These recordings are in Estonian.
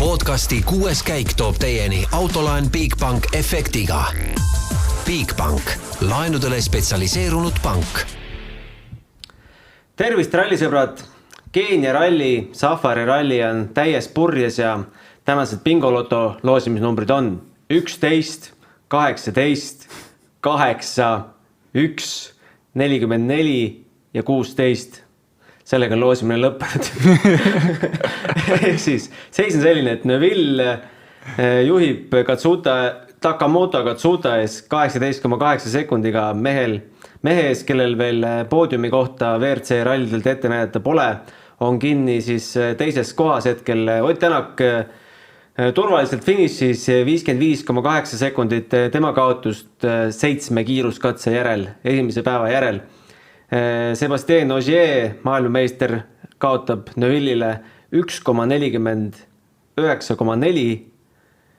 Podcasti 6. käik toob teieni autolaen Bigbank efektiga. Bigbank, laenudele spetsialiseerunud pank. Tervist rallisõbrad! Keenia ralli, Safari ralli on täies purjes ja tänased bingoloto loosimisnumbrid on 11, 18, 8, 1, 44 ja 16. Sellega on loosimine lõppenud. Siis seis on selline, et Neville juhib Takamoto Katsuta ees 18,8 sekundiga mehes, kellel veel poodiumi kohta WRC rallidelt ette näidata pole, on kinni siis teises kohas hetkel. Ott Tänak turvaliselt finišis 55,8 sekundit tema kaotust 7 kiiruskatse järel, esimese päeva järel. Sebastien Ogier, maailmameister, kaotab Neville'ile 1,49,4.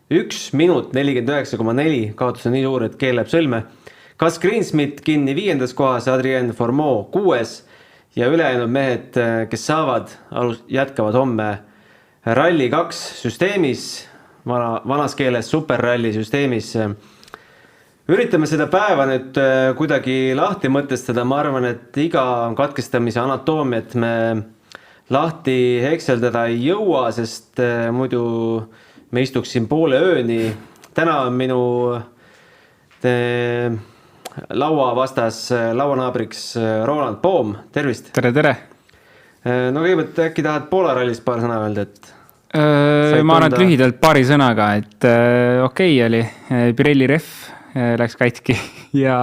1 minut 49,4, kaotus on nii suur, et keeleb sõlme. Kas Greensmith kinni 5. kohas, Adrien Formeau 6. ja ülejäänud mehed, kes saavad, jätkavad homme Rally 2 süsteemis, vanas keeles superralli süsteemis. Üritame seda päeva nüüd kuidagi lahti mõtestada. Ma arvan, et iga katkestamise anatoomiat me lahti hekseldada ei jõua, sest muidu me istuksin poole ööni. Täna on minu lauanaabriks Roland Poom. Tervist! Tere! No kõigepealt äkki tahad Poola rallist paar sõna öelda, et... Ma arvan, et lühidalt paari sõnaga, et okei oli. Pirelli ref läks katki ja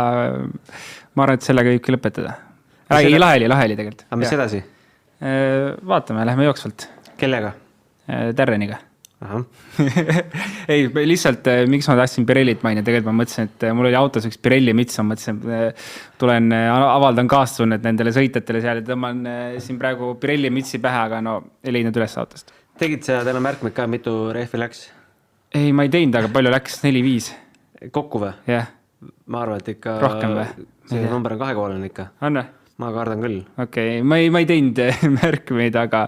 ma arvan, et sellega võibki lõpetada. Laheli tegelikult. Aga mis edasi? Vaatame, lähme jooksvalt. Kellega? Darreniga. Aha. Ei, lihtsalt miks ma tahtsin Pirellit mainida, tegelikult ma mõtlesin, et mul oli autos üks Pirelli mits, ma mõtlesin, tulen, avaldan kaastunnet nendele sõitjatele seal ja tõmban siin praegu Pirelli mitsi pähe, aga no ei leidnud üles autost. Tegid sa täna märkmed ka, mitu rehvi läks? Ei, ma ei teinud, aga palju läks? 4-5. Kokku või? Jah. Ma arvan, et ikka... Rohkem või? See number on 2,5 ikka. On või? Ma kardan küll. Okei, ma ei teinud märkmeid, aga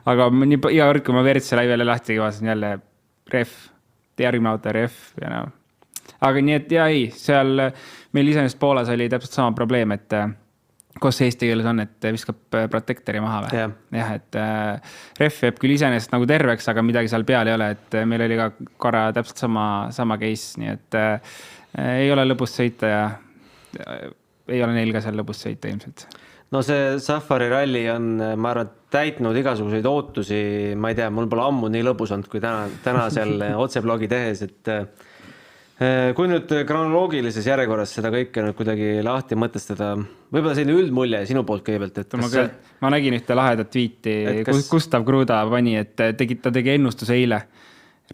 iga kord, kui ma WRC laivele lahti vaatasin jälle ref, järgmine auto ref ja no. Aga nii, et seal meil iseenesest Poolas oli täpselt sama probleem, et koos eesti keeles on, et viskab protektori maha või? Jah, et ref jääb küll iseenesest nagu terveks, aga midagi seal peal ei ole, et meil oli ka korra täpselt sama case, nii et ei ole lõbust sõita ja ei ole neil ka seal lõbust sõita ilmselt. No see Safari ralli on, ma arvan, täitnud igasuguseid ootusi, ma ei tea, mul pole ammu nii lõbus olnud kui täna seal otseblogi tehes, et kui nüüd kronoloogilises järjekorras seda kõike nüüd kuidagi lahti mõtestada, võib-olla selline üldmulje sinu poolt kõigepealt, et ma nägin ühte lahedat tweeti, Gustav Kruda pani, et ta tegi ennustuse eile.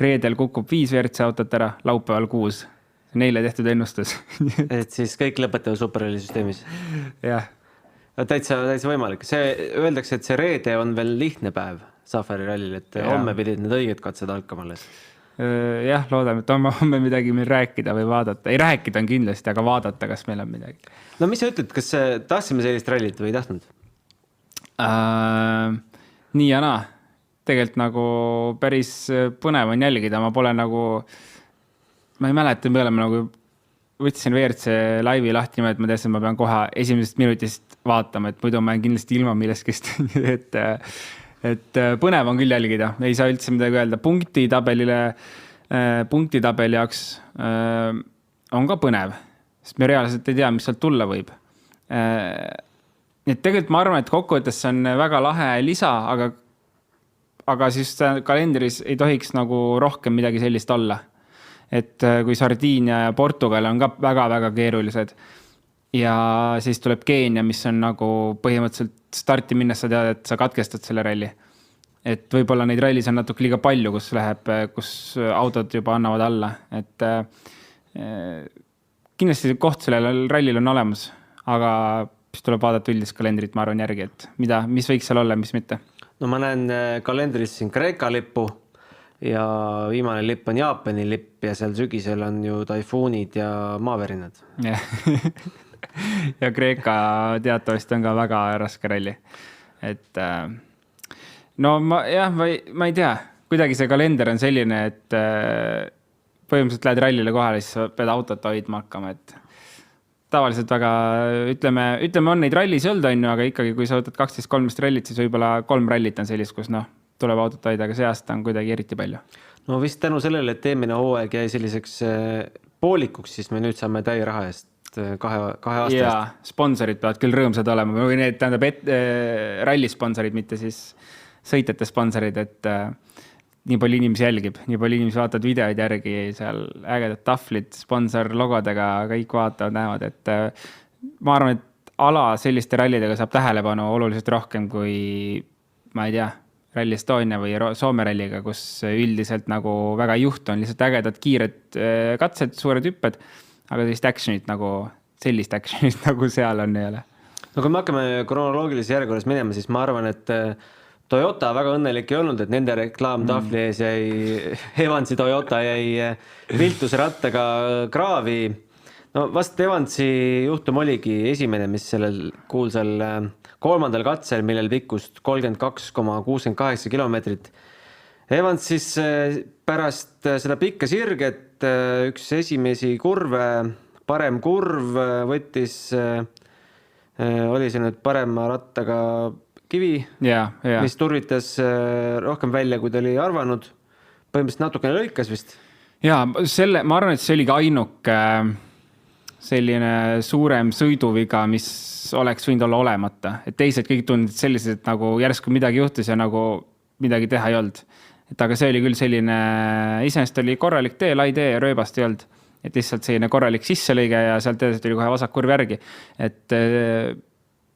Reedel kukub 5 WRC autot ära, laupäeval 6. Neile tehtud ennustus. Et siis kõik lõpetavad superralli süsteemis. Jah. Täitsa võimalik. Öeldakse, et see reede on veel lihtne päev Safari rallil, et homme pidid need õiged katsed alkama alles. Jah, loodame, et homme midagi meil rääkida või vaadata. Ei rääkida on kindlasti, aga vaadata, kas meil on midagi. No mis sa ütled, kas tahtsime sellist rallit või ei tahtnud? Nii ja naa. Tegelikult nagu päris põnev on jälgida. Ma pole nagu... Ma ei mäleta, me oleme nagu võtsin WRC laivi lahti niimoodi, et ma teadsin, et ma pean kohe esimesest minutist vaatama, et muidu ma olen kindlasti ilma milleskist. et põnev on küll jälgida. Ei saa üldse midagi öelda. Punktitabeli jaoks on ka põnev, sest me reaalselt ei tea, mis sealt tulla võib. Et tegelikult ma arvan, et kokkuvõttes on väga lahe lisa, aga siis kalendris ei tohiks nagu rohkem midagi sellist olla. Et kui Sardiinia ja Portugal on ka väga-väga keerulised ja siis tuleb Keenia, mis on nagu põhimõtteliselt starti minnes sa tead, et sa katkestad selle ralli. Et võib-olla neid rallis on natuke liiga palju, kus autod juba annavad alla. Et kindlasti koht sellel rallil on olemas, aga siis tuleb vaadata üldist kalendrit, ma arvan järgi, et mis võiks seal olla, mis mitte. No ma näen kalendris siin Kreeka lippu ja viimane lipp on Jaapani lipp ja seal sügisel on ju taifuunid ja maavärinad. Ja Kreeka teatavasti on ka väga raske ralli. Et no ma ei tea, kuidagi see kalender on selline, et põhimõtteliselt lähed rallile kohale, siis pead autot hoidma hakkama, et tavaliselt väga, ütleme on neid rallis olnud, aga ikkagi, kui sa võtad 12-13 rallit, siis võib-olla 3 rallit on sellist, kus tuleb autot hoida, aga see aasta on kuidagi eriti palju. No vist tänu sellele, et eelmine hooaeg jäi selliseks poolikuks, siis me nüüd saame täie raha eest 2 aasta eest. Jaa, sponsorid peavad küll rõõmsad olema, või need tähendab rallisponsorid, mitte siis sõitjate sponsorid, et nii palju inimesi jälgib, nii palju inimesi vaatavad videoid järgi, seal ägedad tahvlid, sponsor logodega, kõik vaatavad, näevad, et ma arvan, et ala selliste rallidega saab tähelepanu oluliselt rohkem kui, ma ei tea, Rally Estonia või Soome ralliga, kus üldiselt nagu väga ei juhtu, on lihtsalt ägedad kiired katsed, suured hüpped, aga sellist actionit nagu seal on ei ole. No kui me hakkame kronoloogilises järjekorras minema, siis ma arvan, et Toyota väga õnnelik ei olnud, et nende reklaamtahvli ees jäi Evansi Toyota jäi viltusrattaga kraavi. No vast Evansi juhtum oligi esimene, mis sellel kuulsal 3. katsel, millel pikkust 32,68 kilomeetrit. Evans siis pärast seda pikka sirget üks esimesi kurve, parem kurv võttis, oli see nüüd parema rattaga kivi, mis turvitas rohkem välja, kui ta oli arvanud. Põhimõtteliselt natukene lõikas vist. Jaa, ma arvan, et see oli ka ainuke selline suurem sõiduviga, mis oleks võinud olla olemata. Et teised kõik tundid sellised, et nagu järsku midagi juhtus ja nagu midagi teha ei olnud. Et aga see oli küll selline, iseenesest oli korralik tee, lai tee ja rööbast ei olnud. Et lihtsalt selline korralik sisselõige ja sealt edasi oli kohe vasakkurv järgi. Et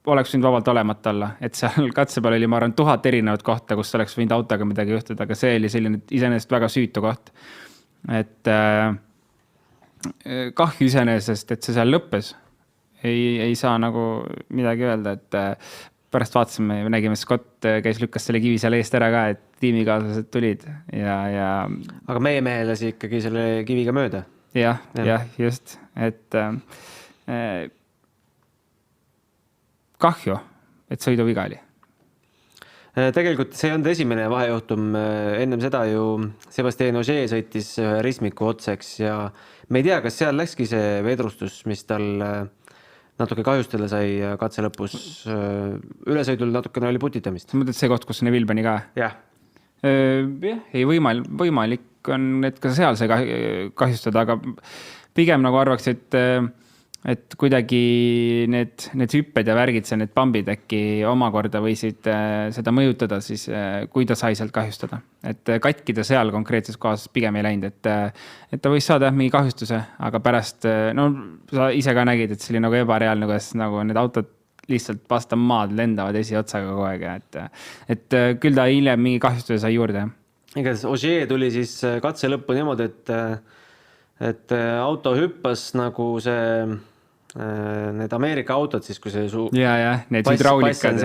oleks võinud vabalt olemata olla. Et seal katse peal oli, ma arvan, 1000 erinevat kohta, kus oleks võinud autoga midagi juhtuda, aga see oli selline iseenesest väga süütu koht. Et kahju iseenesest, et see seal lõppes. Ei saa nagu midagi öelda, et pärast vaatasime, nägime, Scott käis lükkas selle kivi seal eest ära ka, et tiimikaaslased tulid ja... Aga meie mehe lasi ikkagi selle kiviga mööda. Jah, just, et kahju, et sõiduviga oli. Tegelikult see on esimene vahejuhtum. Ennem seda ju Sébastien Ogier sõitis ristmiku otseks ja me ei tea, kas seal läkski see vedrustus, mis tal natuke kahjustada sai katse lõpus. Ülesõidul natukene oli putitamist. Mõtled see koht, kus Neville pani ka? Jah. Ei võimalik on, et ka seal sai kahjustada, aga pigem nagu arvaks, et kuidagi need hüpped ja värgid, need pambid äkki omakorda võisid seda mõjutada, siis kui ta sai sealt kahjustada. Et katkida seal konkreetses kohas pigem ei läinud, et ta võis saada mingi kahjustuse, aga pärast, no sa ise ka nägid, et see oli nagu ebareaalne, kuidas nagu need autod lihtsalt vastu maad lendavad esiotsaga kogu aeg. Et küll ta hiljem mingi kahjustuse sai juurde. Igatahes Ogier tuli siis katse lõppu niimoodi, et auto hüppas nagu see need Ameerika autod siis, kui see need hidraulikad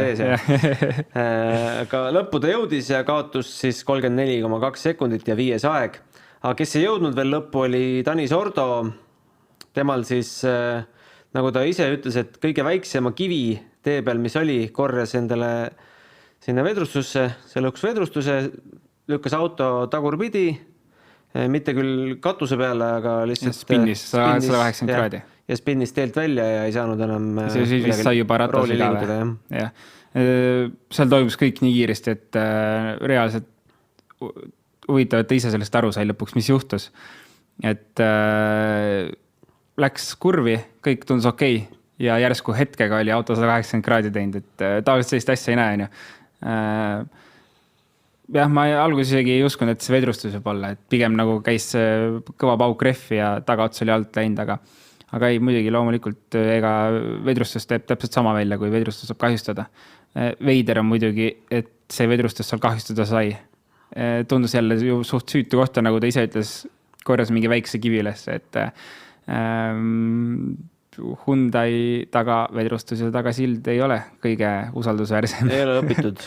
aga lõppu ta jõudis ja kaotus siis 34,2 sekundit ja 5. aeg. Aga kes ei jõudnud veel lõppu oli Tanis Ordo. Temal siis, nagu ta ise ütles, et kõige väiksema kivi tee peal, mis oli, korjas endale sinna vedrustusse, see lõks vedrustuse, lükkas auto tagurpidi, mitte küll katuse peale, aga lihtsalt spinnis 180 kraadi. Ja spinnis teelt välja ja ei saanud enam see sai juba ratasi ka. Seal toimus kõik nii kiiresti, et reaalselt huvitav, et ise sellest aru sai lõpuks, mis juhtus. Et läks kurvi, kõik tundus okei ja järsku hetkega oli auto 180 kraadi teinud, et tavaliselt sellist asja ei näe. Jah, ma alguses isegi ei uskunud, et see vedrustus võib olla, et pigem nagu käis kõva pauk rehvi ja tagaots oli alt läinud, aga ei, muidugi loomulikult ega vedrustus teeb täpselt sama välja, kui vedrustus saab kahjustada. Veider on muidugi, et see vedrustus seal kahjustada sai. Tundus jälle suht süütu kohta, nagu ta ise ütles, korjas mingi väikse kivi üles, et Hyundai taga vedrustus ja taga sild ei ole kõige usaldusväärsem. Ei ole õpitud.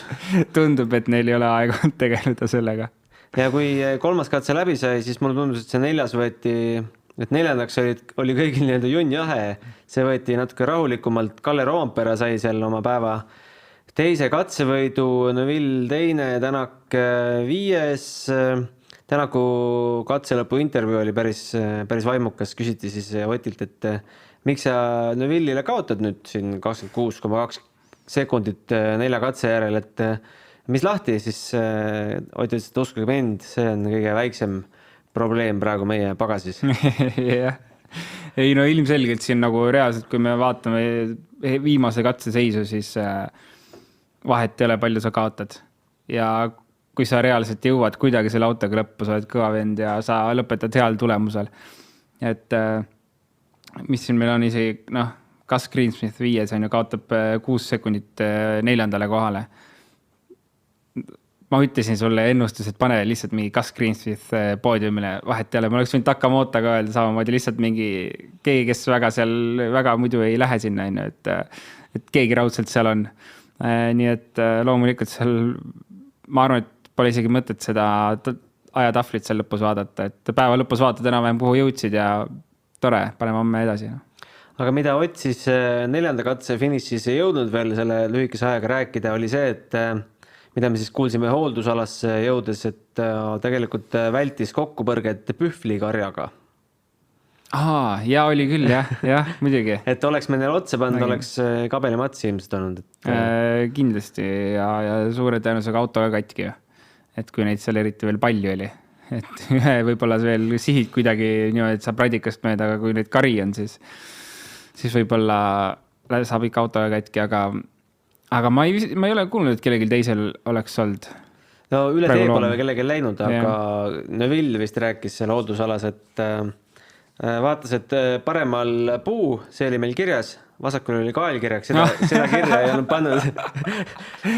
Tundub, et neil ei ole aega tegeleda sellega. Ja kui 3. katse läbi sai, siis mulle tundus, et see 4. võeti, et 4. oli kõigil junn jahe. See võeti natuke rahulikumalt. Kalle Roompere sai seal oma päeva. teise katsevõidu Neville teine, Tänak 5. Tänaku katselõpu intervjuu oli päris vaimukas. Küsiti siis Otilt, et miks sa Neville'ile kaotad nüüd siin 26,2 sekundit 4 katse järel, et mis lahti, siis Ott ütles, et uskuge mind, see on kõige väiksem probleem praegu meie pagasis. Jah. Ei no ilmselgelt siin nagu reaalselt, kui me vaatame viimase katse seisu, siis vahet ei ole, palju sa kaotad. Ja kui sa reaalselt jõuad kuidagi selle autoga lõppu, sa oled kõva vend ja sa lõpetad heal tulemusel. Et mis siin meil on isegi, Gus Greensmith 5 on ju, kaotab 6 sekundit 4. kohale. Ma ütlesin sulle ennustus, et pane lihtsalt mingi Gus Greensmith poodiumile vahet ei ole. Ma oleks võinud Takamotoga öelda samamoodi lihtsalt mingi keegi, kes väga muidu ei lähe sinna, et keegi raudselt seal on. Nii et loomulikult seal, ma arvan, et pole isegi mõtet seda ajatahvlit seal lõpus vaadata, et päeva lõpus vaatad enam-vähem kuhu jõudsid ja tore, paneme homme edasi. Aga mida Ott siis 4. katse finišis ei jõudnud veel selle lühikese ajaga rääkida, oli see, et mida me siis kuulsime hooldusalasse jõudes, et tegelikult vältis kokkupõrget pühvlikarjaga. Ja oli küll, jah, muidugi. Et oleks me neil otse pannud, oleks kabelimats ilmselt olnud. Kindlasti ja suure tõenäosusega auto ka katki. Et kui neid seal eriti veel palju oli. Et ühe võib-olla veel sihid kuidagi niimoodi, et saab radikast mööda, aga kui neid kari on, siis võib-olla saab ikka auto ka katki, aga ma ei ole kuulnud, et kellelgi teisel oleks olnud. No üle tee pole kellelgi läinud, aga Neville vist rääkis selle hooldusalas, et vaatas, et paremal puu, see oli meil kirjas, vasakul oli kael kirjaks, seda kirja ei olnud pannud.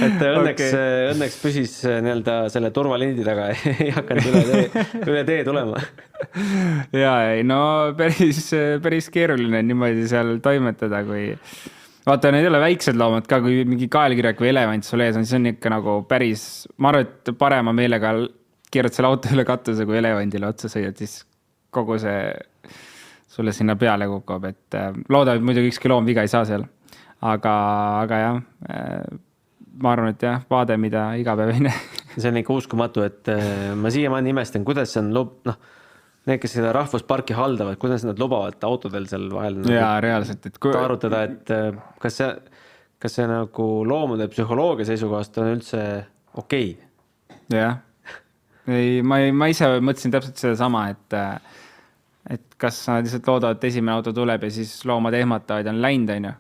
Et õnneks püsis selle turvalindi taga, ei hakanud üle tee tulema. No päris keeruline niimoodi seal toimetada, kui vaata, need ei ole väiksed loomad ka, kui mingi kaelkirjak või elevant sul ees on, siis on ikka nagu päris, ma arvan, et parema meelega keerad selle auto üle katuse, kui elevandile otsa sõidad, siis kogu see sulle sinna peale kukub, et loodab, et muidugi ükski loom viga ei saa seal. Aga jah, ma arvan, et jah, vaade, mida igapäevine. See on ikka uskumatu, et ma siiamaani imestan, kuidas see on need, kes seda rahvusparki haldavad, kuidas nad lubavad autodel seal vahel reaalselt, et arutada, et kas see nagu loomude psühholoogia seisukohast on üldse okei? Jah. Ma ise mõtlesin täpselt seda sama, et kas nad lihtsalt loodavad, et esimene auto tuleb ja siis loomad ehmatavad ja on läinud, on ju.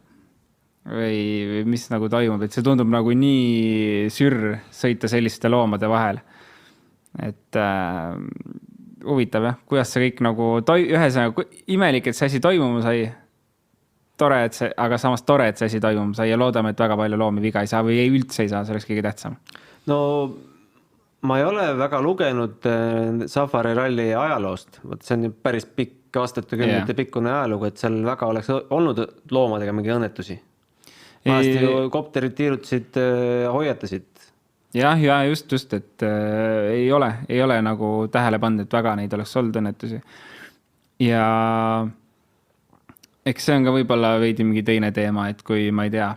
Või mis nagu toimub, et see tundub nagu nii sürr sõita selliste loomade vahel. Et huvitav, jah, kuidas see kõik nagu ühesõnaga imelik, et see asi toimuma sai. Tore, aga samas tore, et see asi toimuma sai ja loodame, et väga palju loomi viga ei saa või üldse ei saa, see oleks kõige tähtsam. No ma ei ole väga lugenud Safari ralli ajaloost. See on päris pikk aastatekümnete pikkune ajalugu, et seal väga oleks olnud loomadega mingi õnnetusi. Maasti ju kopterid tiirutasid, hoiatasid. Jah, just, et ei ole nagu tähele pannud, et väga neid oleks olnud õnnetusi. Ja eks see on ka võib-olla veidi mingi teine teema, et kui ma ei tea,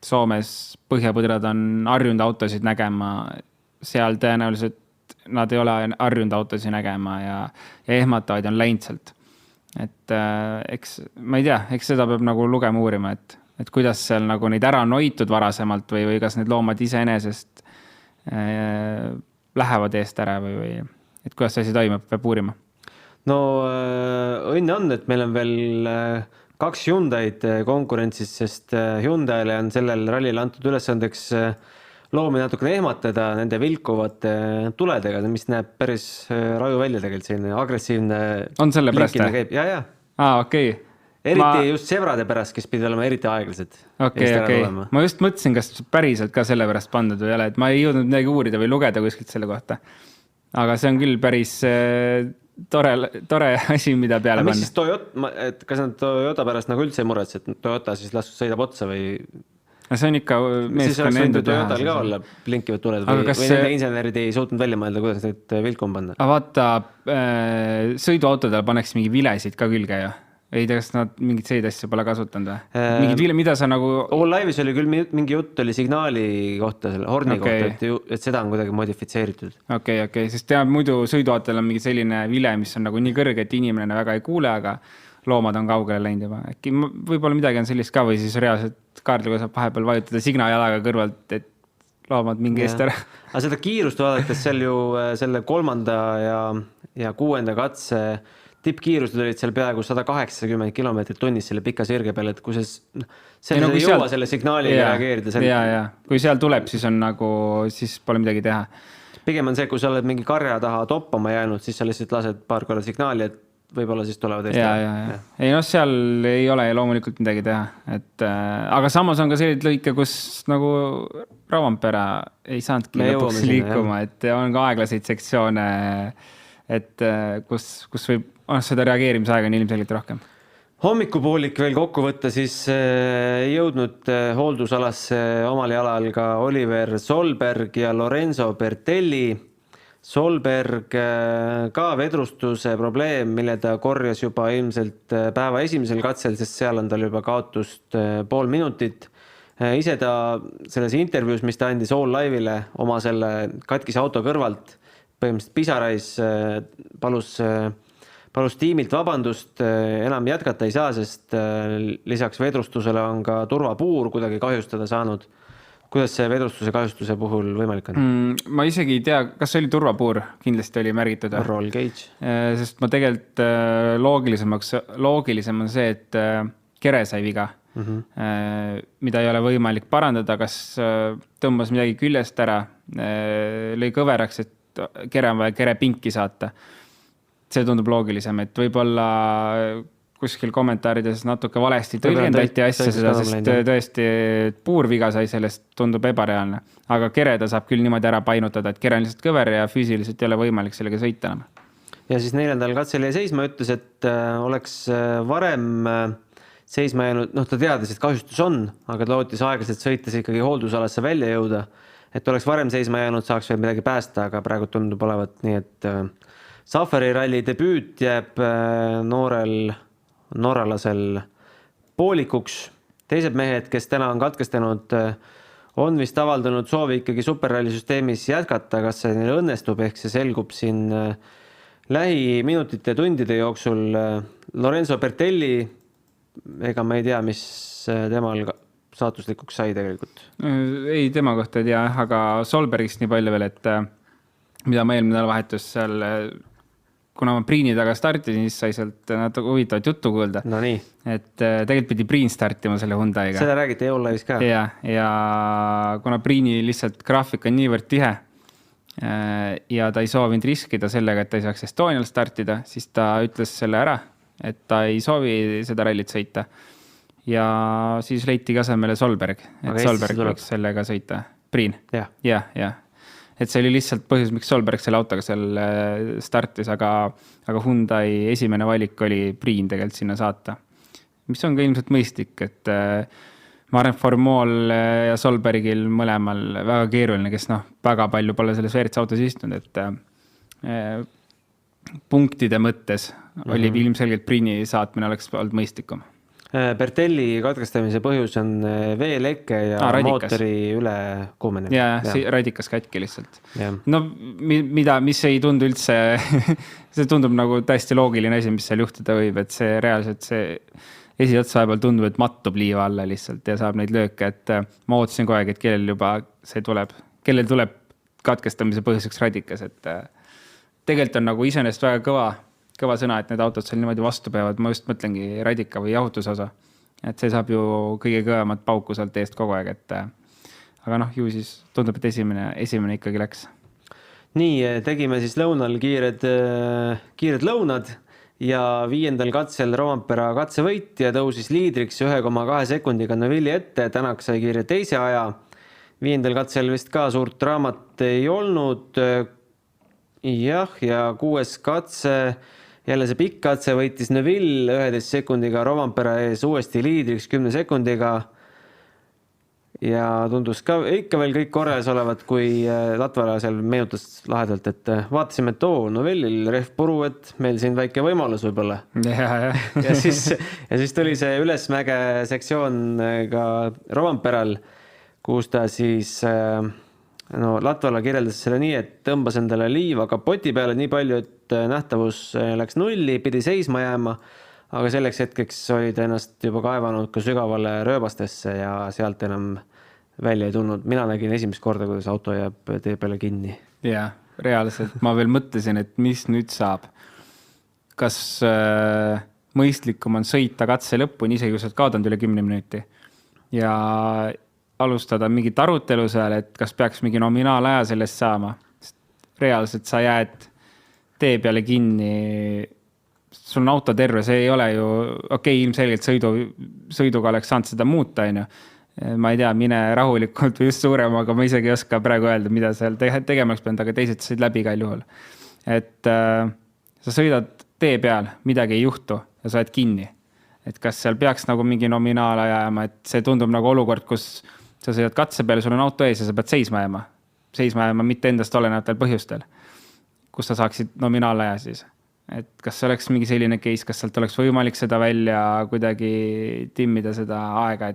Soomes põhjapõdrad on harjunud autosid nägema, seal tõenäoliselt nad ei ole harjunud autosid nägema ja ehmatavaid on läinud sealt. Et eks, ma ei tea, eks seda peab nagu lugema uurima, et kuidas seal nagu neid ära on hoitud varasemalt või kas need loomad iseenesest lähevad eest ära või et kuidas see asi toimub, peab uurima. No õnne on, et meil on veel 2 Hyundai'd konkurentsis, sest Hyundai'le on sellel rallil antud ülesandeks loomi natukene ehmatada nende vilkuvate tuledega, mis näeb päris raju välja tegelikult selline agressiivne. On selle pärast? Ja. Okei. Eriti just sevrade pärast, kes pidi olema eriti aeglased. Okei. Ma just mõtlesin, kas päriselt ka selle pärast pandud või ole, et ma ei jõudnud midagi uurida või lugeda kuskilt selle kohta. Aga see on küll päris tore asi, mida peale panna. Mis siis Toyota, et kas nad Toyota pärast nagu üldse ei muretse, et Toyota siis sõidab otsa või? See on ikka siis oleks võinud Toyotal ka olla blinkivad tuled või nende insenerid ei suutnud välja mõelda, kuidas neid vilkum panna. Vaata, sõiduautodel paneks mingi vilesid ka külge ju. ei tea, kas nad mingit selliseid asja pole kasutanud või? Mingid, mida sa nagu... All Live'is oli küll mingi jutt oli signaali kohta, selle horni kohta, et seda on kuidagi modifitseeritud. Okei, sest teab muidu sõiduautel on mingi selline vile, mis on nagu nii kõrge, et inimene väga ei kuule, aga loomad on kaugele läinud juba. Äkki võib-olla midagi on sellist ka või siis reaalselt kaardliga saab vahepeal vajutada signajalaga kõrvalt, et loomad mingi eest ära. Aga seda kiirust vaadates seal ju selle 3. ja 6. katse tippkiirused olid seal peaaegu 180 kilomeetrit tunnis selle pika sirge peale, et kui see ei jõua selle signaaliga reageerida. Ja. Kui seal tuleb, siis on nagu, siis pole midagi teha. Pigem on see, kui sa oled mingi karja taha toppama jäänud, siis sa lihtsalt lased paar korda signaali, et võib-olla siis tulevad Eesti. Ja. Ei seal ei ole loomulikult midagi teha. Aga samas on ka sellised lõike, kus nagu Rovanpera ei saanudki lõpuks liikuma, et on ka aeglaseid sektsioone, et kus võib seda reageerimisaega on ilmselgelt rohkem. Hommikupoolik veel kokku võtta, siis ei jõudnud hooldusalasse omal jalal ka Oliver Solberg ja Lorenzo Bertelli. Solberg ka vedrustuse probleem, mille ta korjas juba ilmselt päeva esimesel katsel, sest seal on tal juba kaotust pool minutit. Ise ta selles intervjuus, mis ta andis All Live'ile oma selle katkise auto kõrvalt, põhimõtteliselt pisarais palus tiimilt vabandust, enam jätkata ei saa, sest lisaks vedrustusele on ka turvapuur kuidagi kahjustada saanud. Kuidas see vedrustuse kahjustuse puhul võimalik on? Ma isegi ei tea, kas oli turvapuur, kindlasti oli märgitud. Roll cage. Sest ma tegelikult loogilisem on see, et kere sai viga, mida ei ole võimalik parandada, kas tõmbas midagi küljest ära, lõi kõveraks, et kere on vaja kere pinki saata. See tundub loogilisem, et võib-olla kuskil kommentaarides natuke valesti tõlgendati asja seda, sest tõesti puurviga sai sellest, tundub ebareaalne. Aga kere ta saab küll niimoodi ära painutada, et kere on lihtsalt kõver ja füüsiliselt ei ole võimalik sellega sõita enam. Ja siis 4. katsel jäi seisma, ütles, et oleks varem seisma jäänud, ta teadis, et kahjustus on, aga ta lootis aeglaselt sõites ikkagi hooldusalasse välja jõuda. Et oleks varem seisma jäänud, saaks veel midagi päästa, aga praegu tundub olevat nii, et Safari ralli debüüt jääb noorel norralasel poolikuks. Teised mehed, kes täna on katkestanud, on vist avaldanud soovi ikkagi superrallisüsteemis jätkata, kas see neil õnnestub, ehk see selgub siin lähiminutite tundide jooksul. Lorenzo Bertelli, ega ma ei tea, mis temal saatuslikuks sai tegelikult. Ei, tema kohta ei tea, aga Solbergist nii palju veel, et mida ma eelmine vahetus seal, kuna ma Priini taga startisin, siis sai sealt natuke huvitavat juttu kuulda. No nii. Et tegelikult pidi Priin startima selle Hyundai'ga. Seda räägiti All Live'is ka. Ja kuna Priini lihtsalt graafik on niivõrd tihe ja ta ei soovinud riskida sellega, et ta ei saaks Estonial startida, siis ta ütles selle ära, et ta ei soovi seda rallit sõita. Ja siis leiti asemele Solberg, et Solberg võiks sellega sõita. Priin. Ja. Et see oli lihtsalt põhjus, miks Solberg selle autoga seal startis, aga Hyundai esimene valik oli Priin tegelikult sinna saata. Mis on ka ilmselt mõistlik, et ma arvan, Formol ja Solbergil mõlemal väga keeruline, kes väga palju pole selles WRC autos istunud, et punktide mõttes oli ilmselgelt Priini saatmine oleks olnud mõistlikum. Bertelli katkestamise põhjus on veeleke ja mootori üle kuumenemine. Ja radikas katki lihtsalt. No mis ei tundu üldse, see tundub nagu täiesti loogiline asi, mis seal juhtuda võib, et see reaalselt see esiotsa vahepeal tundub, et mattub liiva alla lihtsalt ja saab neid lööke, et ma ootasin kogu aeg, et kellel juba see tuleb, kellel tuleb katkestamise põhjuseks radikas, et tegelikult on nagu iseenesest väga kõva sõna, et need autod seal niimoodi vastu peavad, ma just mõtlengi radika või jahutusosa, et see saab ju kõige kõvemat pauku sealt eest kogu aeg, et aga ju siis tundub, et esimene ikkagi läks. Nii, tegime siis lõunal kiired lõunad ja 5. katsel Rovanpera katsevõit ja tõusis liidriks 1,2 sekundiga Neville'i ette, Tänak sai kiire teise aja. 5. katsel vist ka suurt draamat ei olnud. Ja 6. katse, jälle see pikk katse võitis Neville 11 sekundiga Rovanpera ees uuesti liidriks 10 sekundiga. ja tundus ka ikka veel kõik korras olevat, kui Latvala seal meenutas lahedalt, et vaatasime, et Novellil rehv puru, et meil siin väike võimalus võib-olla. ja siis tuli see ülesmäge sektsioon ka Romperal, kus ta siis Latvala kirjeldas selle nii, et tõmbas endale liiva kapoti peale nii palju, et nähtavus läks nulli, pidi seisma jääma, aga selleks hetkeks oli ta ennast juba kaevanud ka sügavale rööbastesse ja sealt enam välja ei tulnud. Mina nägin esimest korda, kuidas auto jääb tee peale kinni. Jaa, reaalselt. Ma veel mõtlesin, et mis nüüd saab. Kas mõistlikum on sõita katse lõpuni, isegi kui sa oled kaotanud üle 10 minuti ja alustada mingit arutelu seal, et kas peaks mingi nominaalaja sellest saama. Reaalselt sa jääd tee peale kinni, sul on auto terve, see ei ole ju, ilmselgelt sõiduga oleks saanud seda muuta, ma ei tea, mine rahulikult või just suurem, aga ma isegi ei oska praegu öelda, mida seal tegema oleks pidanud, aga teised sõid läbi igal juhul. Et sa sõidad tee peal, midagi ei juhtu ja sa oled kinni. Et kas seal peaks nagu mingi nominaala jääma, et see tundub nagu olukord, kus sa sõidad katse peale, sul on auto ees ja sa pead seisma jääma mitte endast olenevatel põhjustel, kus sa saaksid nominaalaja siis. Et kas see oleks mingi selline case, kas sealt oleks võimalik seda välja kuidagi timmida seda aega,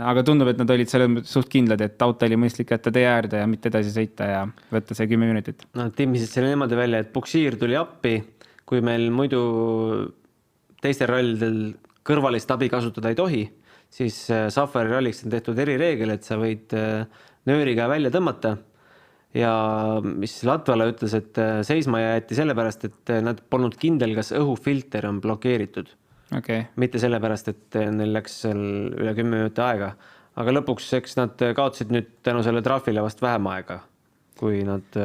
aga tundub, et nad olid selle suht kindlad, et auto oli mõistlik jätta tee äärde ja mitte edasi sõita ja võtta see 10 minutit. No timmisid selle niimoodi välja, et Buxiir tuli appi, kui meil muidu teistel rallidel kõrvalist abi kasutada ei tohi, siis Safari ralliks on tehtud erireegel, et sa võid nööriga välja tõmmata. Ja mis Latvala ütles, et seisma jäeti sellepärast, et nad polnud kindel, kas õhufilter on blokeeritud. Mitte sellepärast, et neil läks seal üle 10 minuti aega. Aga lõpuks eks nad kaotasid nüüd tänu selle trahvile vast vähem aega, kui nad...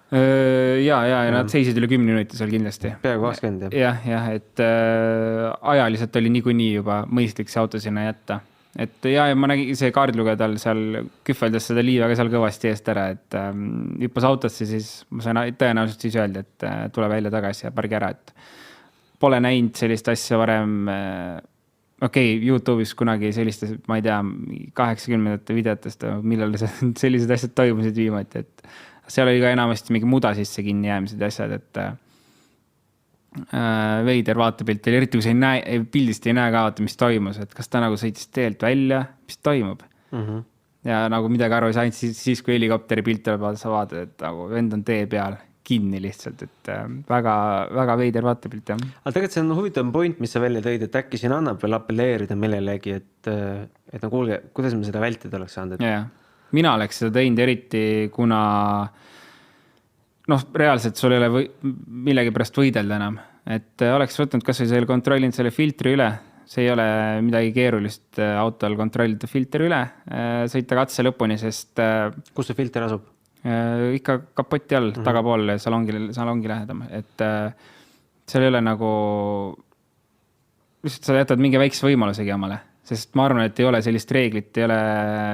Nad seisid üle 10 minuti seal kindlasti. Peaaegu 20. Jah, et ajaliselt oli niikuinii juba mõistlik see auto sinna jätta. Et ma nägin see kaardlugeja tal seal kühveldas seda liiva ka seal kõvasti eest ära, et hüppas autosse, siis ma sain tõenäoliselt siis öelda, et tule välja tagasi ja pargi ära, et pole näinud sellist asja varem. YouTube'is kunagi selliste, ma ei tea, 80 videotest, millal sellised asjad toimusid viimati, et seal oli ka enamasti mingi muda sisse kinni jäämised ja asjad, et veider vaatepilt oli, eriti kui sa pildist ei näe ka, mis toimus, et kas ta nagu sõitis teelt välja, mis toimub. Ja nagu midagi aru ei saanud siis, kui helikopteri pilt tuleb, sa vaatad, et nagu vend on tee peal kinni lihtsalt, et väga, väga veider vaatepilt. Aga tegelikult see on huvitav point, mis sa välja tõid, et äkki siin annab veel appelleerida millelegi, et no kuulge, kuidas me seda vältida oleks saanud? Mina oleks seda teinud eriti, kuna reaalselt sul ei ole millegi pärast võidelda enam. Et oleks võtnud kas või selle kontrollinud selle filtri üle. See ei ole midagi keerulist autol kontrollida filtri üle. Sõita katse lõpuni, sest... Kus see filter asub? Ikka kapoti all, tagapool salongi lähedam. Et seal ei ole nagu... Lihtsalt sa jätad mingi väikse võimalusegi omale. Sest ma arvan, et ei ole sellist reeglit, ei ole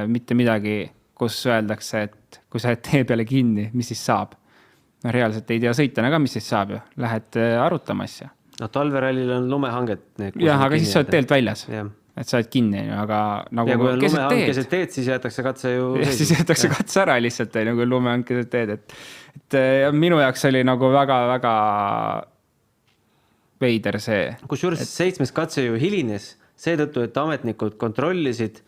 mitte midagi, kus öeldakse, et kui sa jääd tee peale kinni, mis siis saab? Reaalselt ei tea sõitana ka, mis siis saab ju. Lähed arutama asja. Talverallil on lumehanget. Aga siis sa oled teelt väljas. Et sa oled kinni, aga nagu ja kui on lumehankesed teed, siis jätakse katse ju... Siis jätakse katse ära lihtsalt, kui lumehankesed teed. Et minu jaoks oli nagu väga, väga veider see. Kusjuures 7. katse ju hilines seetõttu, et ametnikud kontrollisid,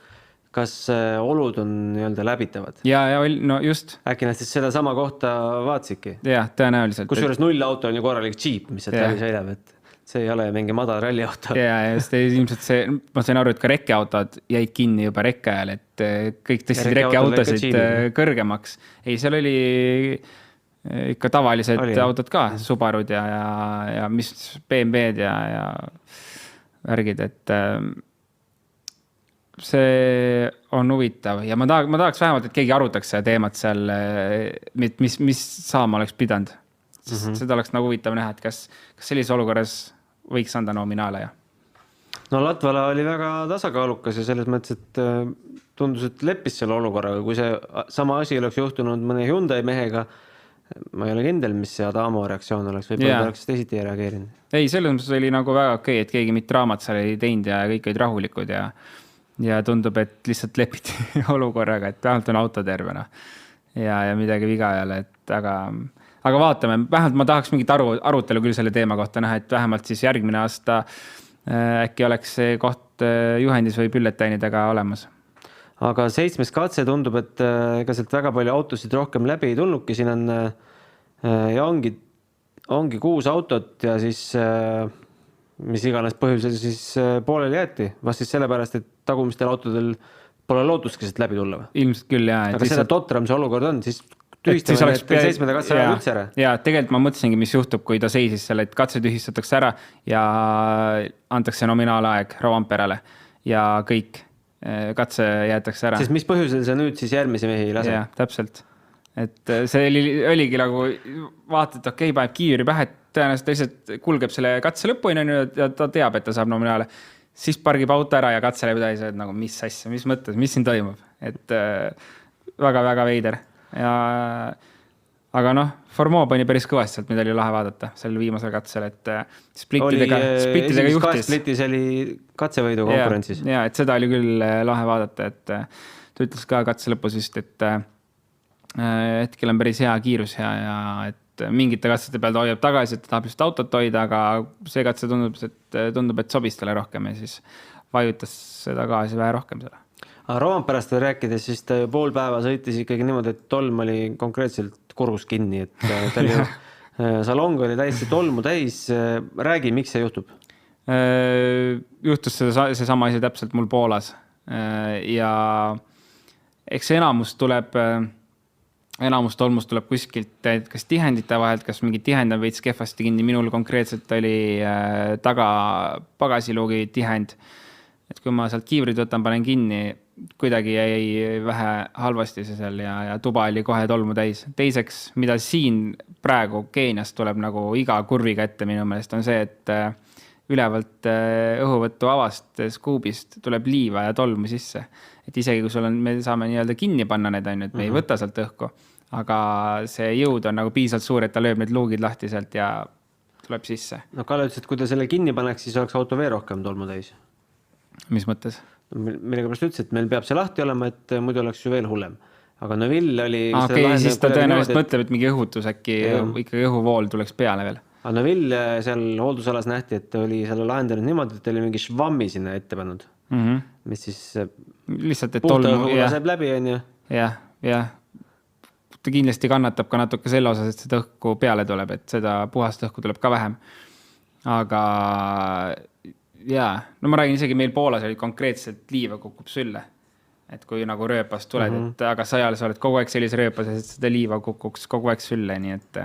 kas olud on nii-öelda läbitavad. Ja no just. Äkki nad siis seda sama kohta vaatsidki. Jah, tõenäoliselt. Kusjuures 0 auto on ju korralik Jeep, mis sealt läbi sõidab, et see ei ole mingi madal ralliauto. Ja just ilmselt see, ma sain aru, et ka rekkeautod jäid kinni juba rekke ajal, et kõik tõstsid rekkeautosid kõrgemaks. Ei, seal oli ikka tavalised autod ka, Subarud ja mis BMW-d ja värgid, et see on huvitav ja ma tahaks vähemalt, et keegi arutaks seda teemat seal, mis saama oleks pidanud. Seda oleks nagu huvitav näha, et kas sellises olukorras võiks anda nominaaleja. No Latvala oli väga tasakaalukas ja selles mõttes, et tundus, et leppis selle olukorraga. Kui see sama asi oleks juhtunud mõne Hyundai mehega, ma ei ole kindel, mis see Adamo reaktsioon oleks. Võib-olla oleks teisiti reageerinud. Ei, selles mõttes oli nagu väga okei, et keegi mitte draamat seal ei teinud ja kõik olid rahulikud ja ja tundub, et lihtsalt lepiti olukorraga, et vähemalt on auto tervena ja midagi viga ei ole, et aga vaatame, vähemalt ma tahaks mingit arutelu küll selle teema kohta näha, et vähemalt siis järgmine aasta äkki oleks see koht juhendis või bülletänidega olemas. Aga 7. katse tundub, et ega sealt väga palju autosid rohkem läbi ei tulnudki, siin on ja ongi 6 autot ja siis mis iganes põhjusel siis pooleli jäeti, vast siis sellepärast, et tagumistel autodel pole lootustki sealt läbi tulla või? Ilmselt küll, jah. Aga seda totram see olukord on, siis tühistame need 7. katse ära üldse ära. Ja tegelikult ma mõtlesingi, mis juhtub, kui ta seisis selle, et katse tühistatakse ära ja antakse nominaalaeg Rovanperale ja kõik. Katse jäetakse ära. Siis mis põhjusel sa nüüd siis järgmise mehi lase? Jah, täpselt. Et see oligi nagu vaatad, et okei, paneb kiivri pähe, et tõenäoliselt lihtsalt kulgeb selle katse lõpuini ja ta teab, et ta saab nominaale. Siis pargib auto ära ja katse läbi täis, et nagu mis asja, mis mõttes, mis siin toimub. Et väga-väga veider. Aga noh, Formeau pani päris kõvasti sealt, mida oli lahe vaadata selle viimasel katsel, et splittidega juhtis. Splittis oli katsevõidu konkurentsis. Ja, et seda oli küll lahe vaadata, et ta ütles ka katse lõpus vist, et hetkel on päris hea kiirus ja et mingite katsete peal ta hoiab tagasi, et ta tahab just autot hoida, aga see katse tundub, et sobis talle rohkem ja siis vajutas seda gaasi vähe rohkem selle. Rovanperast rääkides, siis ta pool päeva sõitis ikkagi niimoodi, et tolm oli konkreetselt kurgus kinni, et salong oli täiesti tolmu täis. Räägi, miks see juhtub? Juhtus see sama asi täpselt mul Poolas ja eks enamus tolmust tuleb kuskilt kas tihendite vahelt, kas mingi tihend on veits kehvasti kinni. Minul konkreetselt oli taga pagasiluugi tihend, et kui ma sealt kiivrid võtan, panen kinni, kuidagi jäi vähe halvasti see seal ja tuba oli kohe tolmu täis. Teiseks, mida siin praegu Keenias tuleb nagu iga kurviga ette minu meelest, on see, et ülevalt õhuvõttu avast skuubist tuleb liiva ja tolmu sisse. Et isegi kui me saame nii-öelda kinni panna need, et me ei võta sealt õhku, aga see jõud on nagu piisavalt suur, et ta lööb need luugid lahti sealt ja tuleb sisse. No Kalle ütles, et kui ta selle kinni paneks, siis oleks auto veel rohkem tolmu täis. Mis mõttes? Millega pärast ütles, et meil peab see lahti olema, et muidu oleks ju veel hullem. Aga Neville oli... siis ta tõenäoliselt mõtleb, et mingi õhutus äkki ikkagi õhuvool tuleks peale veel. Aga Neville seal hooldusalas nähti, et oli selle lahendanud niimoodi, et oli mingi švammi sinna ette pannud. Mis siis lihtsalt, et puhta õhu laseb läbi, on ju? Jah. Ta kindlasti kannatab ka natuke selle osas, et seda õhku peale tuleb, et seda puhast õhku tuleb ka vähem. Aga... no ma räägin isegi meil Poolas oli konkreetselt liiva kukub sülle. Et kui nagu rööpast tuled, et aga sajal sa oled kogu aeg sellise rööpas, et seda liiva kukuks kogu aeg sülle, nii et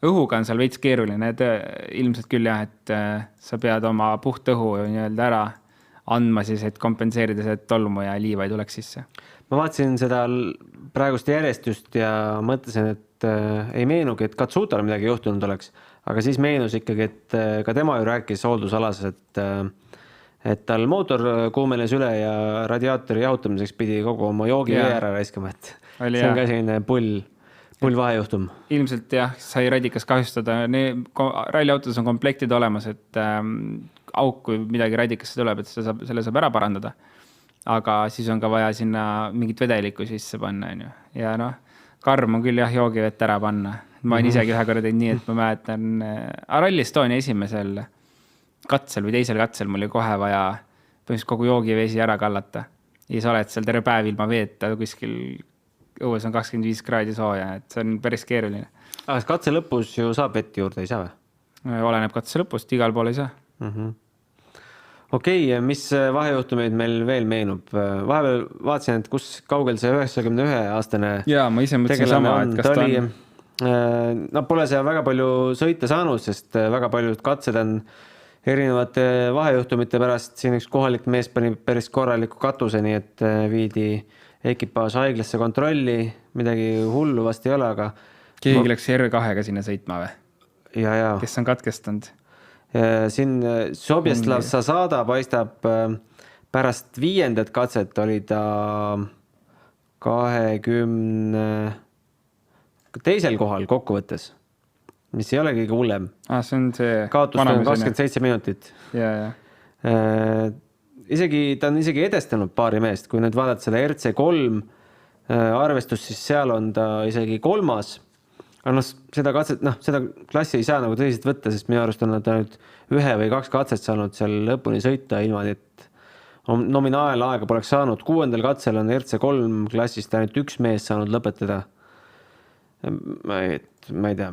õhuga on seal veits keeruline, et ilmselt küll jah, et sa pead oma puht õhu nii-öelda ära andma siis, et kompenseerida see tolmu ja liiva ei tuleks sisse. Ma vaatasin seda praegust järjestust ja mõtlesin, et ei meenugi, et Katsutal midagi juhtunud oleks. Aga siis meenus ikkagi, et ka tema ju rääkis hooldusalas, et tal mootor kuumenes üle ja radiaatori jahutamiseks pidi kogu oma joogi ära raiskama. See on ka selline pull vahejuhtum. Ilmselt jah, sai radikas kahjustada. Ralliautodes on komplektid olemas, et auk, kui midagi radikasse tuleb, et selle saab ära parandada. Aga siis on ka vaja sinna mingit vedelikku sisse panna. Ja noh, karm on küll jah joogivett ära panna. Ma olen isegi ühe korda teinud nii, et ma mäletan Rally Estonia esimesel katsel või teisel katsel mul oli kohe vaja põhimõtteliselt kogu joogivesi ära kallata. Ja sa oled seal terve päev ilma veeta, kuskil õues on 25 kraadi sooja, et see on päris keeruline. Aga katse lõpus ju saab vett juurde, ei saa või? Oleneb katse lõpust, igal pool ei saa. Okei, mis vahejuhtumeid meil veel meenub? Vahepeal vaatasin, et kus kaugel see 91-aastane jaa, ma ise mõtlesin sama, et kas ta on... Pole see väga palju sõita saanud, sest väga paljud katsed on erinevate vahejuhtumite pärast. Siin üks kohalik mees pani päris korraliku katuse, nii et viidi ekipaaž haiglasse kontrolli. Midagi hullu vast ei ole, aga... Keegi läks R2-ga sinna sõitma või? Ja. Kes on katkestanud? Siin Sobjeslav Zasada paistab pärast 5. katset oli ta 20... teisel kohal kokkuvõttes, mis ei ole kõige hullem. See on see... Kaotus on 27 minutit. Ja. ta on isegi edestanud paari meest, kui nüüd vaadata seda RC3 arvestust, siis seal on ta isegi 3. Aga seda klassi ei saa nagu tõsiselt võtta, sest minu arust on nad ainult 1 või 2 katset saanud seal lõpuni sõita ilma, et nominaalaega poleks saanud. 6. katsel on RC3 klassist ainult 1 mees saanud lõpetada. Ma ei tea,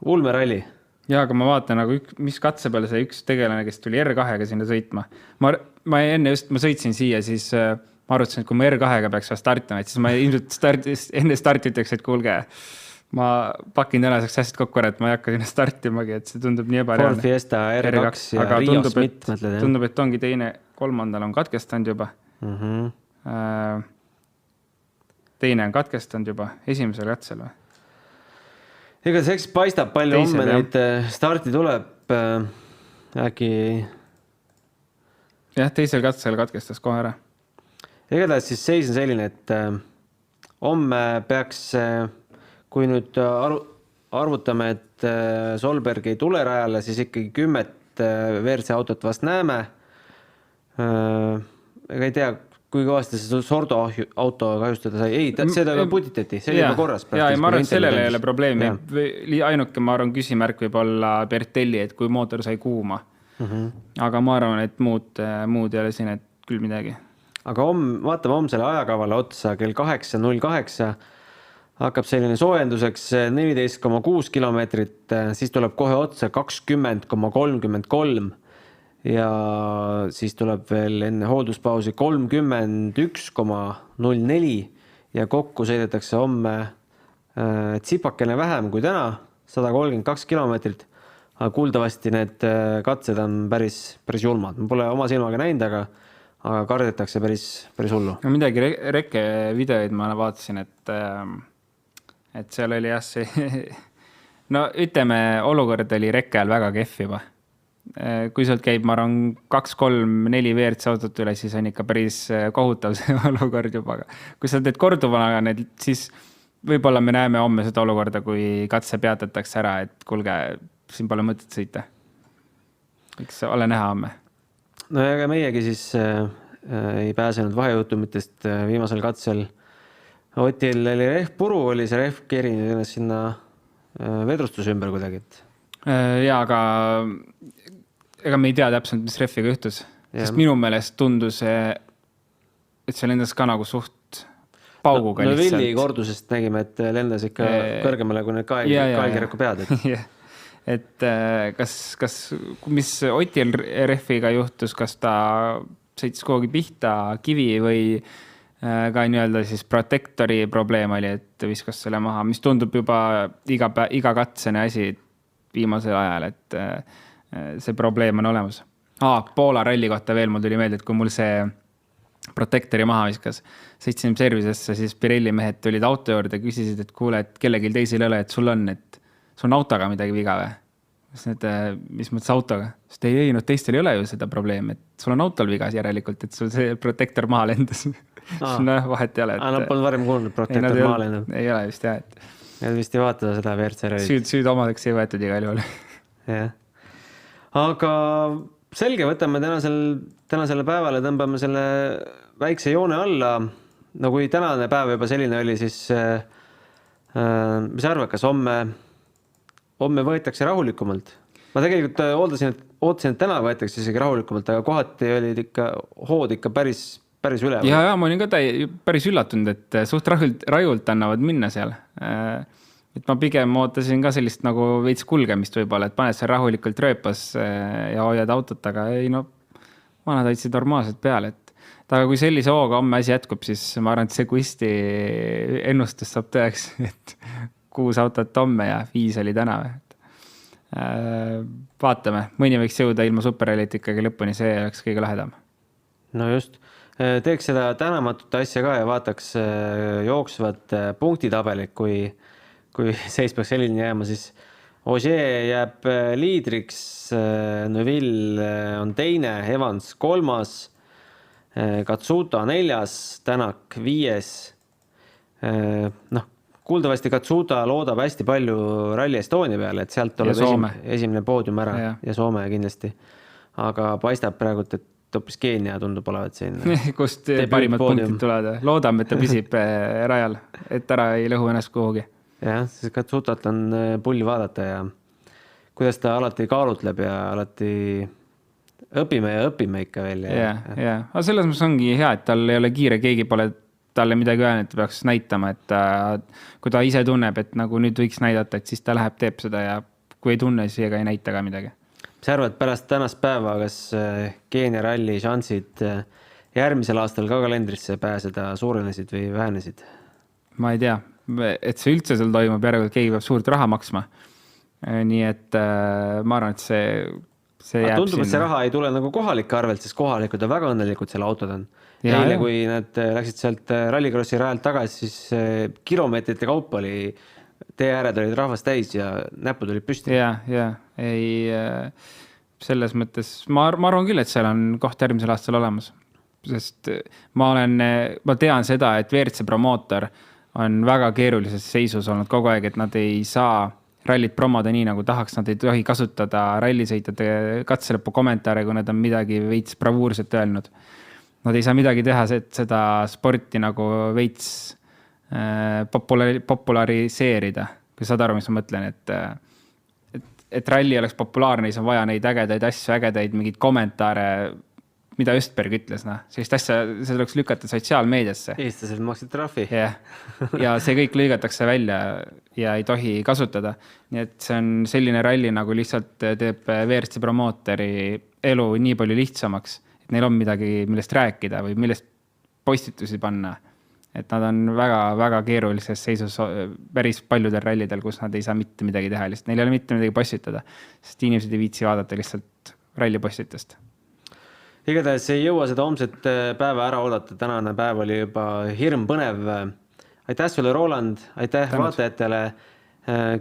ulmeralli. Ja, aga ma vaatan nagu mis katse peale see üks tegelane, kes tuli R2-ga sinna sõitma. Ma sõitsin siia, siis ma arvutasin, et kui ma R2-ga peaks startima, et siis ma ilmselt enne starti ütleks, et kuulge, ma pakin tänaseks hästi kokku, et ma ei hakka sinna startimagi, et see tundub nii ebareaalne. Ford Fiesta R2 ja Rio Smith, mõtled, jah? Tundub, et ongi teine, 3. on katkestanud juba. Teine on katkestanud juba, 1. katsel või? Ega see eks paistab palju homme neid starti tuleb äkki... Jah, 2. katsel katkestas kohe ära. Igatahes siis seis on selline, et homme peaks, kui nüüd arvutame, et Solberg ei tule rajale, siis ikkagi 10 WRC autot vast näeme. Ega ei tea, kui kõvasti see Sordo auto kahjustada sai. Ei, seda juba putitati, see oli juba korras. Ja, ma arvan, et sellele ei ole probleemi. Ainuke, ma arvan, küsimärk võib olla Bertelli, et kui mootor sai kuuma. Aga ma arvan, et muud ei ole siin, et küll midagi. Aga vaatame homsele ajakavale otsa kell 8.08 hakkab selline soojenduseks 14,6 kilomeetrit, siis tuleb kohe otsa 20,33 ja siis tuleb veel enne hoolduspausi 31,04 ja kokku sõidetakse homme tsipakene vähem kui täna, 132 kilomeetrit, aga kuuldavasti need katsed on päris julmad. Ma pole oma silmaga näinud, aga kardetakse päris hullu. No midagi Reke videoid ma vaatasin, et seal oli jah see... No ütleme, olukord oli Reke ajal väga kehv juba. Kui sealt käib, ma arvan, 2, 3, 4 WRC autot üle, siis on ikka päris kohutav see olukord juba. Kui sa teed korduvana, siis võib-olla me näeme homme seda olukorda, kui katse peatatakse ära, et kuulge, siin pole mõtet sõita. Eks ole näha homme. No ja meiegi siis ei pääsenud vahejuhtumitest viimasel katsel. Otil oli rehv puru, oli see rehv kerinud sinna vedrustus ümber kuidagi. Ja, aga ega me ei tea täpselt, mis rehviga juhtus. Sest minu meelest tundus, et see lendas ka nagu suht pauguga lihtsalt. No Villi kordusest nägime, et lendas ikka kõrgemale kui need kaelkirjaku pead. Et mis Otil rehviga juhtus, kas ta sõitis kogu pihta kivi või ka nii-öelda siis protektori probleem oli, et viskas selle maha, mis tundub juba iga katsene asi viimasel ajal, et see probleem on olemas. Poola ralli kohta veel mul tuli meelde, et kui mul see protektori maha viskas, sõitsin servisesse, siis Pirelli mehed tulid auto juurde, küsisid, et kuule, et kellelgi teisel ei ole, et sul on autoga midagi viga või? Mis mõttes autoga? Sest ei, teistel ei ole ju seda probleemi, et sul on autol vigas järelikult, et sul see protektor maha lendas. Vahet ei ole. Nad polnud varem kuulnud protektor maha lendab. Ei ole vist jah, et... Nad vist ei vaata seda WRC rallit. Süüd omadeks ei võetud igal juhul. Jah. Aga selge, võtame tänasele päevale, tõmbame selle väikse joone alla. No kui tänane päev juba selline oli, siis mis arvad, kas homme võetakse rahulikumalt? Ma tegelikult ootasin, et täna võetakse isegi rahulikumalt, aga kohati olid ikka hood ikka päris üle. Ja ma olin ka päris üllatunud, et suht rajult annavad minna seal. Et ma pigem ootasin ka sellist nagu veits kulgemist võib-olla, et paned seal rahulikult rööpas ja hoiad autot, aga ei vanad hoidsid normaalselt peale. Aga kui sellise hooga homme asi jätkub, siis ma arvan, et see kuisti ennustus saab tõeks, et 6 autot homme ja 5 oli täna. Vaatame, mõni võiks jõuda ilma superrallit ikkagi lõpuni, see oleks kõige lahedam. No just. Teeks seda tänamatut asja ka ja vaataks jooksvad punktitabelit, kui seis peaks selline jääma, siis Ogier jääb liidriks, Neuville on teine, Evans 3, Katsuta 4, Tänak 5. Kuuldavasti Katsuta loodab hästi palju Rally Estonia peale, et sealt tuleb esimene poodium ära ja Soome kindlasti. Aga paistab praegu, et hoopis Keenia tundub olevat siin. Kust parimad punktid tulevad. Loodame, et ta püsib rajal, et ära ei lõhu ennast kuhugi. Jah, siis Katsutat on pulli vaadata ja kuidas ta alati kaalutleb ja alati õpime ikka veel. Ja. Aga selles mõttes ongi hea, et tal ei ole kiire, keegi pole talle midagi öelnud, et peaks näitama, et kui ta ise tunneb, et nagu nüüd võiks näidata, et siis ta läheb, teeb seda ja kui ei tunne, siis ega ei näita ka midagi. Mis arvad pärast tänast päeva, kas Keenia ralli šansid järgmisel aastal ka kalendrisse pääseda suurenesid või vähenesid? Ma ei tea, et see üldse seal toimub, järelikult keegi peab suurt raha maksma. Nii et ma arvan, et see jääb tundub, et see raha ei tule nagu kohalike arvelt, sest kohalikud on väga õnnelikud selle autod on. Eile, kui nad läksid sealt rallikrossi rajalt tagasi, siis kilomeetrite kaupa oli, tee ääred olid rahvast täis ja näpud olid püsti. Ei, selles mõttes, ma arvan küll, et seal on koht järgmisel aastal olemas. Sest ma tean seda, et WRC promootor on väga keerulises seisus olnud kogu aeg, et nad ei saa rallit promoda nii, nagu tahaks. Nad ei tohi kasutada rallisõitjate katselõpu kommentaare, kui nad on midagi veits bravuurselt öelnud. Nad ei saa midagi teha, et seda sporti nagu veits populariseerida. Kui saad aru, mis ma mõtlen, et ralli oleks populaarne, siis on vaja neid ägedaid asju, ägedaid mingid kommentaare, mida Östberg ütles. Sellist asja, see tuleks lükata sotsiaalmeediasse. Eestlased maksid trahvi. Ja see kõik lõigatakse välja ja ei tohi kasutada. Nii et see on selline ralli, nagu lihtsalt teeb WRC promootori elu nii palju lihtsamaks, et neil on midagi, millest rääkida või millest postitusi panna. Et nad on väga, väga keerulises seisus päris paljudel rallidel, kus nad ei saa mitte midagi teha. Lihtsalt neil ei ole mitte midagi postitada, sest inimesed ei viitsi vaadata lihtsalt rallipostitest. Igatahes ei jõua seda homset päeva ära oodata. Tänane päev oli juba hirm põnev. Aitäh sulle, Roland. Aitäh vaatajatele.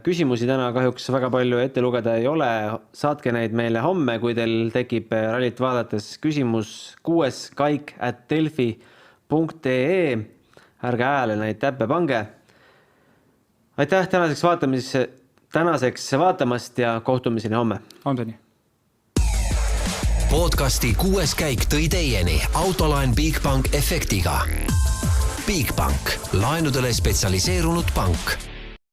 Küsimusi täna kahjuks väga palju ette lugeda ei ole. Saatke neid meile homme, kui teil tekib rallit vaadates küsimus 6kaik@delfi.ee. Ärge hääle neid täppe pange. Aitäh tänaseks vaatamast ja kohtumiseni homme. Homseni. Podcasti 6. käik tõi teieni Autoline Bigbank efektiga. Bigbank, laenudele spetsialiseerunud pank.